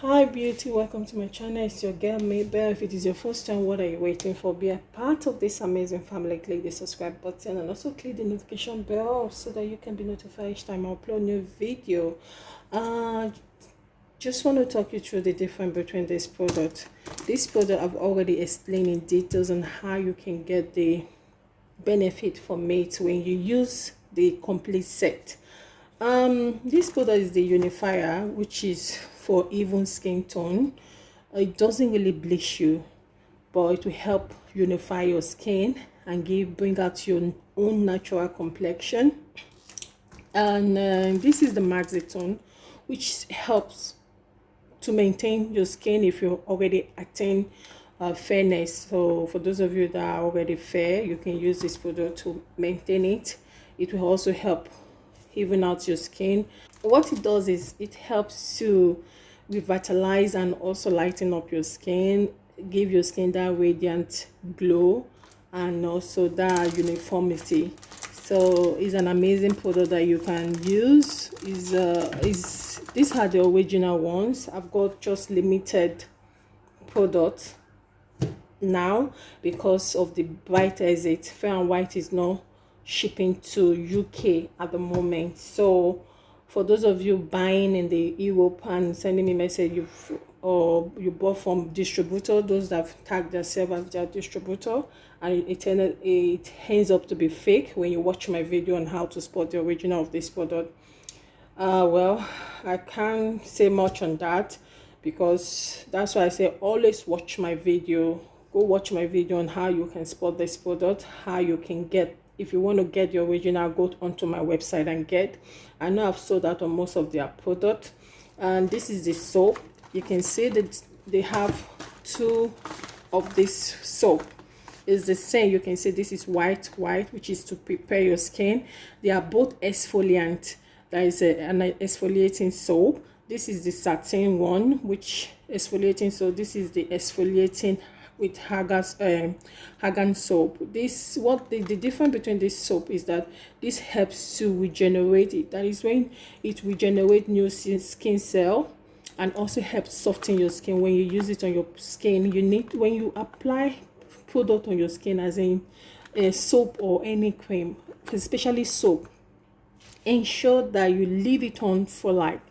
Hi beauty, welcome to my channel. It's your girl Maybell. If it is your first time, what are you waiting for? Be a part of this amazing family. Click the subscribe button and also click the notification bell so that you can be notified each time I upload new video. Just want to talk you through the difference between this product. This product I've already explained in details on how you can get the benefit from it when you use the complete set. This product is the unifier, which is for even skin tone. It doesn't really bleach you, but it will help unify your skin and bring out your own natural complexion. And this is the Maxitone, which helps to maintain your skin if you already attain fairness. So for those of you that are already fair, you can use this product to maintain it. It will also help even out your skin. What it does is it helps to revitalize and also lighten up your skin, give your skin that radiant glow and also that uniformity. So it's an amazing product that you can use. These are the original ones. I've got just limited products now because of the bright exit. Fair and White is not shipping to UK at the moment. So for those of you buying in the Europe and sending me message you bought from distributor, those that have tagged themselves as their distributor, and it ends up to be fake when you watch my video on how to spot the original of this product. Well, I can't say much on that because that's why I say always watch my video. Go watch my video on how you can spot this product, how you can get. If you want to get the original, go onto my website and get. I know I've sold out on most of their product. And this is the soap. You can see that they have two of this soap. It's the same. You can see this is white, which is to prepare your skin. They are both exfoliant. That is an exfoliating soap. This is the satin one, which exfoliating. So this is the exfoliating with Hagan soap. This the difference between this soap is that this helps to regenerate it. That is when it regenerates new skin cell and also helps soften your skin. When you use it on your skin, when you apply product on your skin, as in soap or any cream, especially soap, ensure that you leave it on for like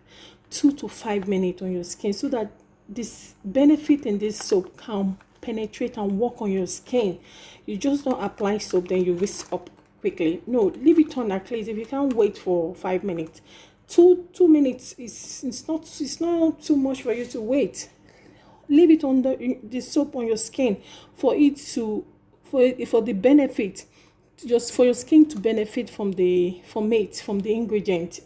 2 to 5 minutes on your skin so that this benefit in this soap can penetrate and work on your skin. You just don't apply soap then you whisk up quickly. No, leave it on at least. If you can't wait for 5 minutes, 2 minutes it's not too much for you to wait. Leave it on the soap on your skin for it to for the benefit, just for your skin to benefit from the ingredient,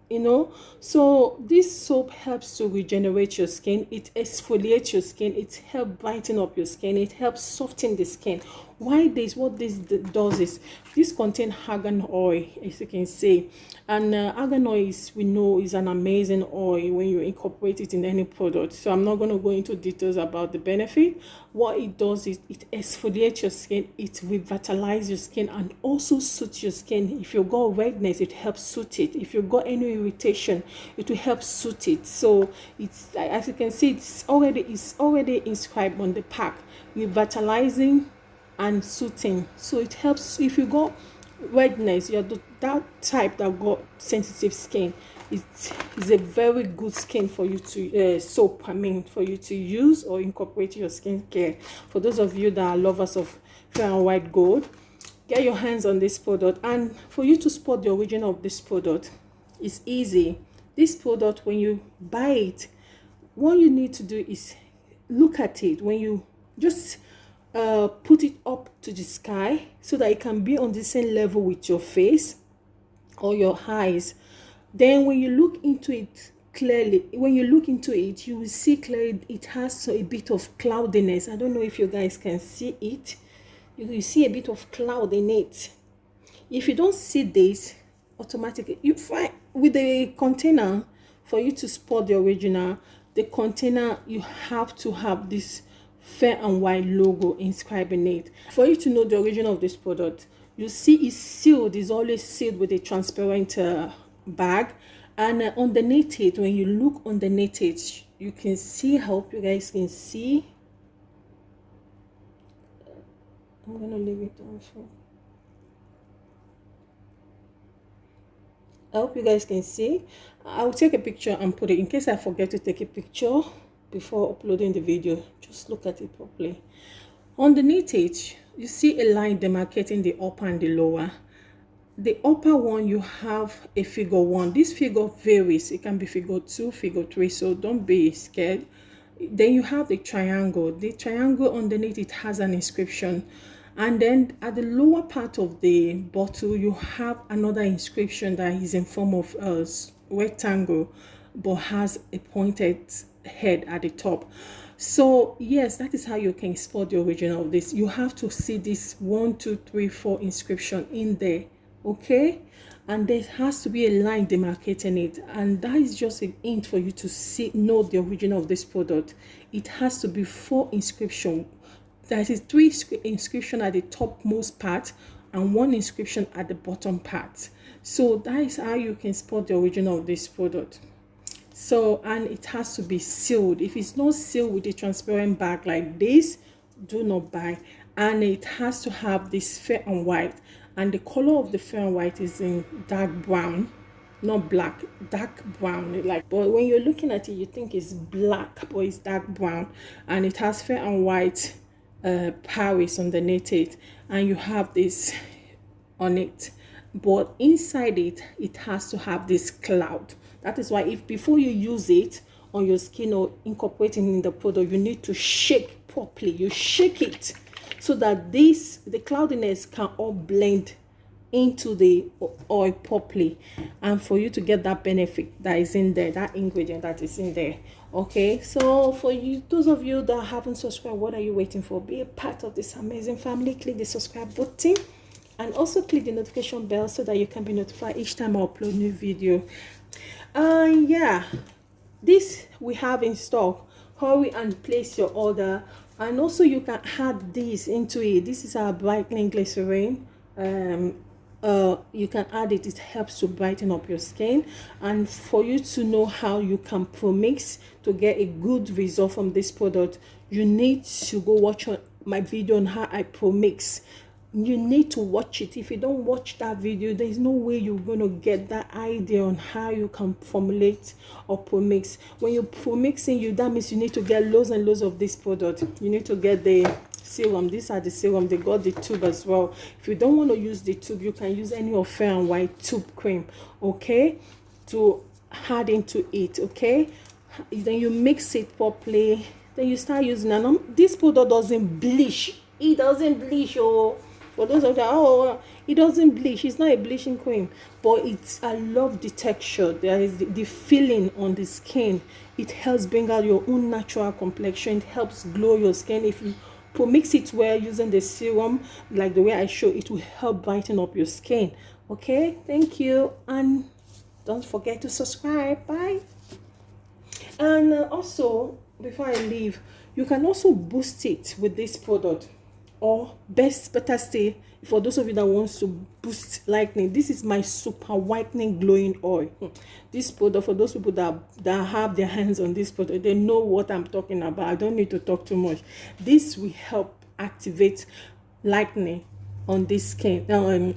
you know. So this soap helps to regenerate your skin, it exfoliates your skin, it helps brighten up your skin, it helps soften the skin. What this does is this contains argan oil, as you can see, and argan oil we know is an amazing oil when you incorporate it in any product. So I'm not going to go into details about the benefit. What it does is it exfoliates your skin, it revitalizes your skin and also suits your skin. If you got redness, it helps suit it. If you got any irritation, it will help suit it. So it's, as you can see, it's already inscribed on the pack, revitalizing and soothing. So it helps if you got redness, you're that type that got sensitive skin. It's a very good skin for you to soap, for you to use or incorporate your skincare. For those of you that are lovers of fair and white gold, get your hands on this product. And for you to spot the origin of this product, it's easy. This product, when you buy it, what you need to do is look at it. When you just put it up to the sky so that it can be on the same level with your face or your eyes. Then when you look into it clearly, you will see clearly it has a bit of cloudiness. I don't know if you guys can see it. You will see a bit of cloud in it. If you don't see this, automatically you find with the container, for you to spot the original, the container, you have to have this fair and white logo inscribed in it. For you to know the origin of this product, you see it's sealed. It's always sealed with a transparent bag, and underneath it, when you look underneath it, you can see. I hope you guys can see. I'm gonna leave it on for. I hope you guys can see. I'll take a picture and put it, in case I forget to take a picture before uploading the video. Just look at it properly. Underneath it, you see a line demarcating the upper and the lower. The upper one, you have a figure 1. This figure varies. It can be figure 2, figure 3, so don't be scared. Then you have the triangle. The triangle underneath it has an inscription. And then at the lower part of the bottle, you have another inscription that is in form of a rectangle, but has a pointed head at the top. So yes, that is how you can spot the origin of this. You have to see this 1, 2, 3, 4 inscription in there, okay? And there has to be a line demarcating it, and that is just an hint for you to know the origin of this product. It has to be 4 inscription. There is 3 inscription at the topmost part and 1 inscription at the bottom part. So that is how you can spot the origin of this product. So, and it has to be sealed. If it's not sealed with a transparent bag like this, do not buy. And it has to have this fair and white, and the color of the fair and white is in dark brown, not black, dark brown. Like, but when you're looking at it, you think it's black, but it's dark brown, and it has fair and white Paris underneath it, and you have this on it, but inside it, it has to have this cloud. That is why if before you use it on your skin or incorporating in the product, you need to shake properly. You shake it so that the cloudiness can all blend into the oil properly, and for you to get that benefit that is in there, that ingredient that is in there. Okay, so for you, those of you that haven't subscribed, what are you waiting for? Be a part of this amazing family. Click the subscribe button and also click the notification bell so that you can be notified each time I upload new video. Yeah, this we have in stock. Hurry and place your order, and also you can add this into it. This is our brightening glycerin. You can add it. It helps to brighten up your skin. And for you to know how you can Promix to get a good result from this product, you need to go watch my video on how I Promix. You need to watch it. If you don't watch that video, there is no way you're going to get that idea on how you can formulate or Promix. When you're Promixing, that means you need to get loads and loads of this product. You need to get the serum. These are the serum. They got the tube as well. If you don't want to use the tube, you can use any of fair and white tube cream, okay, to add into it. Okay, then you mix it properly, then you start using. And this product doesn't bleach. It doesn't bleach. For those of you, it doesn't bleach. It's not a bleaching cream, but I love the texture. There is the feeling on the skin. It helps bring out your own natural complexion. It helps glow your skin. If you mix it well using the serum, like the way I show, it will help brighten up your skin. Okay, thank you, and don't forget to subscribe. Bye. And also, before I leave, you can also boost it with this product, or better stay, for those of you that wants to boost lightening, this is my super whitening glowing oil. This product, for those people that have their hands on this product, they know what I'm talking about. I don't need to talk too much. This will help activate lightening on this skin,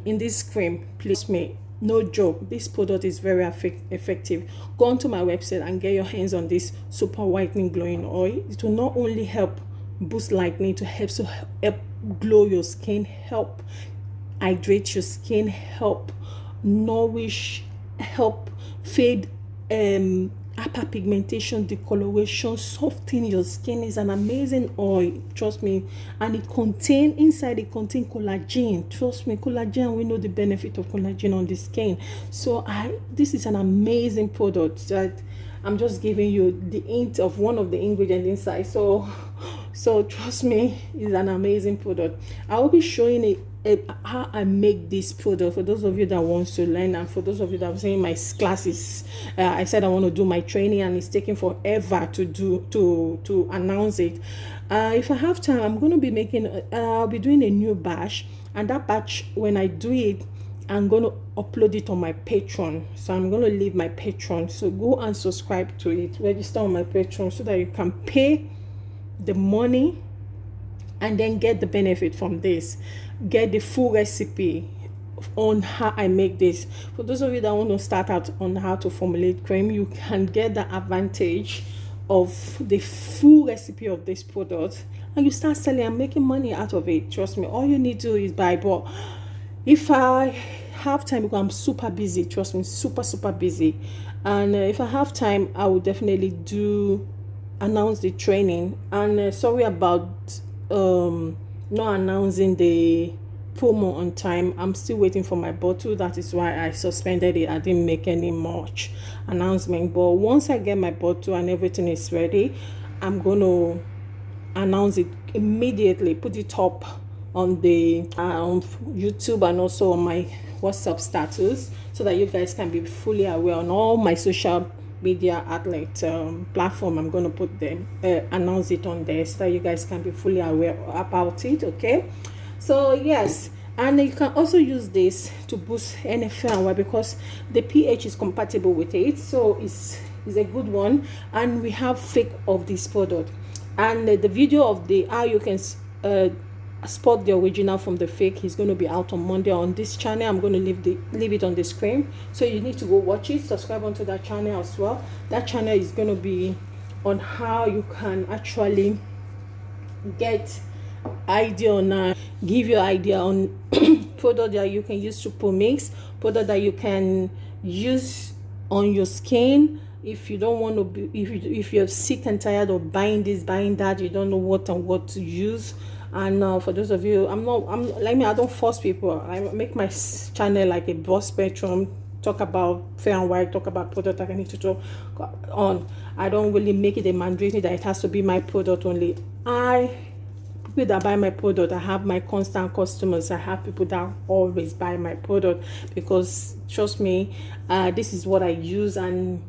in this cream. Please, me, no joke, this product is very effective. Go onto my website and get your hands on this super whitening glowing oil. It will not only help boost lightening, to help glow your skin, help hydrate your skin, help nourish, help fade hyperpigmentation, discoloration, soften your skin. Is an amazing oil, trust me. And it contains collagen. Trust me, collagen, we know the benefit of collagen on the skin. So this is an amazing product that I'm just giving you the hint of one of the ingredients inside. So trust me, it's an amazing product. I will be showing how I make this product for those of you that wants to learn, and for those of you that are saying my classes. I said I want to do my training, and it's taking forever to announce it. If I have time, I'm going to be I'll be doing a new batch, and that batch, when I do it, I'm going to upload it on my Patreon. So I'm going to leave my Patreon. So go and subscribe to it. Register on my Patreon so that you can pay the money and then get the benefit from this. Get the full recipe on how I make this. For those of you that want to start out on how to formulate cream, you can get the advantage of the full recipe of this product, and you start selling and making money out of it. Trust me, all you need to do is buy. But if I have time, because I'm super busy, trust me, super busy, and if I have time, I will definitely announce the training. And sorry about not announcing the promo on time. I'm still waiting for my bottle. That is why I suspended it. I didn't make any much announcement, but once I get my bottle and everything is ready, I'm going to announce it immediately, put it up on the on YouTube and also on my WhatsApp status, so that you guys can be fully aware on all my social media outlet platform. I'm going to put them announce it on there so that you guys can be fully aware about it. Okay, so yes, and you can also use this to boost NFL because the pH is compatible with it, so it's a good one. And we have fake of this product, and the video of the how you can spot the original from the fake is going to be out on Monday on this channel. I'm going to leave it on the screen, so you need to go watch it, subscribe onto that channel as well. That channel is going to be on how you can actually get idea on give you idea on product that you can use to Promix, product that you can use on your skin. If you don't want to be, if you're sick and tired of buying this, buying that, you don't know what to use. And for those of you, I'm like me, I don't force people. I make my channel like a broad spectrum, talk about Fair and White, talk about product that I need to talk on. I don't really make it a mandatory that it has to be my product only. People that buy my product, I have my constant customers. I have people that always buy my product because trust me, this is what I use. And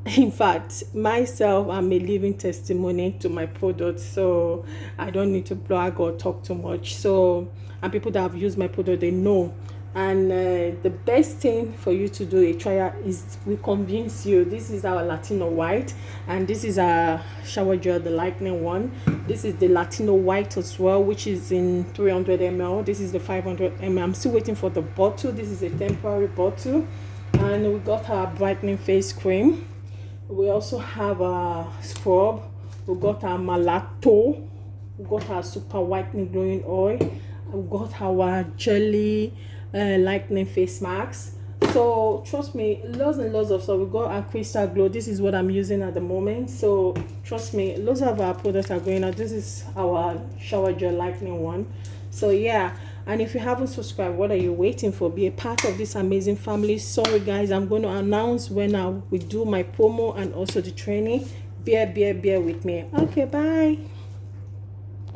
in fact, myself, I'm a living testimony to my product, so I don't need to blog or talk too much. So, and people that have used my product, they know. And the best thing for you to do a trial is we convince you. This is our Latino White, and this is our shower gel, the Lightening one. This is the Latino White as well, which is in 300 ml. This is the 500 ml. I'm still waiting for the bottle. This is a temporary bottle. And we got our brightening face cream. We also have a scrub. We got our Malato. We got our super whitening glowing oil. We got our jelly lightening face masks. So trust me, loads and loads of stuff. We got our crystal glow. This is what I'm using at the moment. So trust me, loads of our products are going out. This is our shower gel lightening one. So yeah. And if you haven't subscribed, what are you waiting for? Be a part of this amazing family. Sorry guys, I'm going to announce when I will do my promo and also the training. Bear with me. Okay, bye.